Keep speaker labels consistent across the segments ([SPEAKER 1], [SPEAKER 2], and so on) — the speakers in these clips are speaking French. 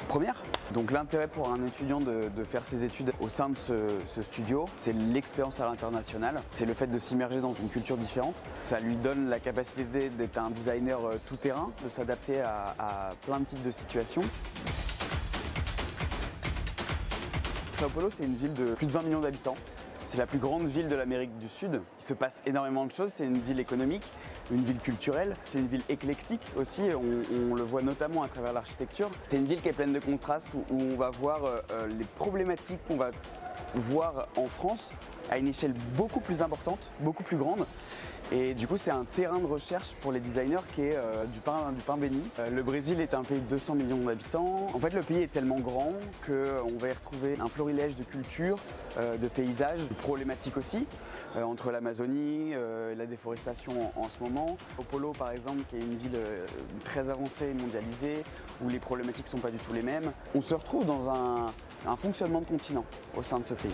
[SPEAKER 1] première. Donc l'intérêt pour un étudiant de faire ses études au sein de ce studio, c'est l'expérience à l'international, c'est le fait de s'immerger dans une culture différente. Ça lui donne la capacité d'être un designer tout-terrain, de s'adapter à plein de types de situations. Sao Paulo, c'est une ville de plus de 20 millions d'habitants. C'est la plus grande ville de l'Amérique du Sud. Il se passe énormément de choses, c'est une ville économique, une ville culturelle, c'est une ville éclectique aussi, on le voit notamment à travers l'architecture. C'est une ville qui est pleine de contrastes où on va voir les problématiques qu'on va voir en France à une échelle beaucoup plus importante, beaucoup plus grande. Et du coup, c'est un terrain de recherche pour les designers qui est du pain béni. Le Brésil est un pays de 200 millions d'habitants. En fait, le pays est tellement grand qu'on va y retrouver un florilège de cultures, de paysages, de problématiques aussi, entre l'Amazonie, la déforestation en ce moment. Sao Paulo, par exemple, qui est une ville très avancée, mondialisée, où les problématiques ne sont pas du tout les mêmes. On se retrouve dans un fonctionnement de continent au sein de ce pays.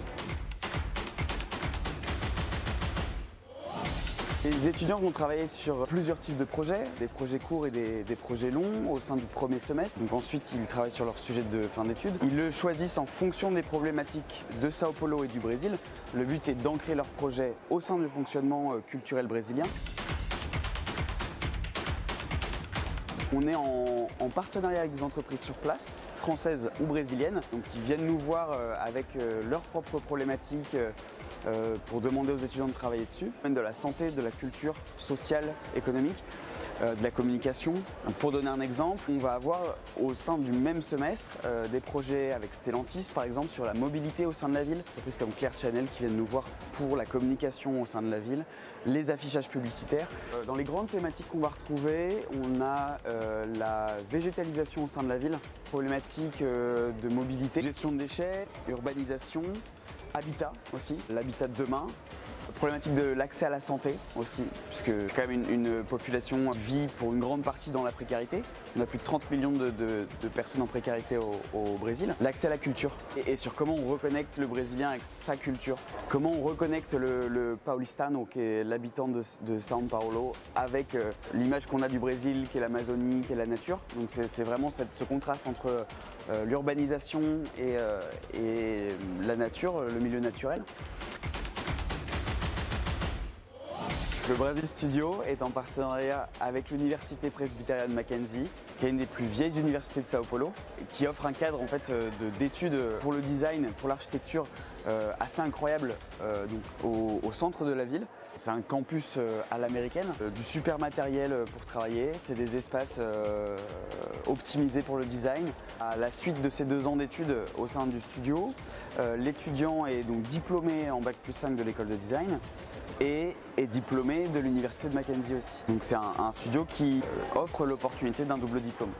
[SPEAKER 1] Les étudiants vont travailler sur plusieurs types de projets, des projets courts et des projets longs au sein du premier semestre. Donc ensuite, ils travaillent sur leur sujet de fin d'études. Ils le choisissent en fonction des problématiques de Sao Paulo et du Brésil. Le but est d'ancrer leur projet au sein du fonctionnement culturel brésilien. On est en partenariat avec des entreprises sur place, françaises ou brésiliennes, donc qui viennent nous voir avec leurs propres problématiques pour demander aux étudiants de travailler dessus. De la santé, de la culture sociale, économique, de la communication. Pour donner un exemple, on va avoir au sein du même semestre des projets avec Stellantis par exemple sur la mobilité au sein de la ville, des entreprises comme Clear Channel qui viennent nous voir pour la communication au sein de la ville, les affichages publicitaires. Dans les grandes thématiques qu'on va retrouver, on a la végétalisation au sein de la ville, problématiques de mobilité, gestion de déchets, urbanisation, habitat aussi, l'habitat de demain, problématique de l'accès à la santé aussi, puisque quand même une population vit pour une grande partie dans la précarité. On a plus de 30 millions de personnes en précarité au Brésil. L'accès à la culture et sur comment on reconnecte le Brésilien avec sa culture. Comment on reconnecte le paulistano, qui est l'habitant de São Paulo, avec l'image qu'on a du Brésil, qui est l'Amazonie, qui est la nature. Donc c'est vraiment ce contraste entre l'urbanisation et la nature, le milieu naturel. Le Brazil Studio est en partenariat avec l'Université presbytérienne Mackenzie, qui est une des plus vieilles universités de Sao Paulo, qui offre un cadre en fait, d'études pour le design, pour l'architecture assez incroyable au centre de la ville. C'est un campus à l'américaine, du super matériel pour travailler, c'est des espaces optimisés pour le design. À la suite de ces 2 ans d'études au sein du studio, l'étudiant est donc diplômé en Bac+5 de l'école de design et est diplômé de l'université de Mackenzie aussi. Donc c'est un studio qui offre l'opportunité d'un double diplôme.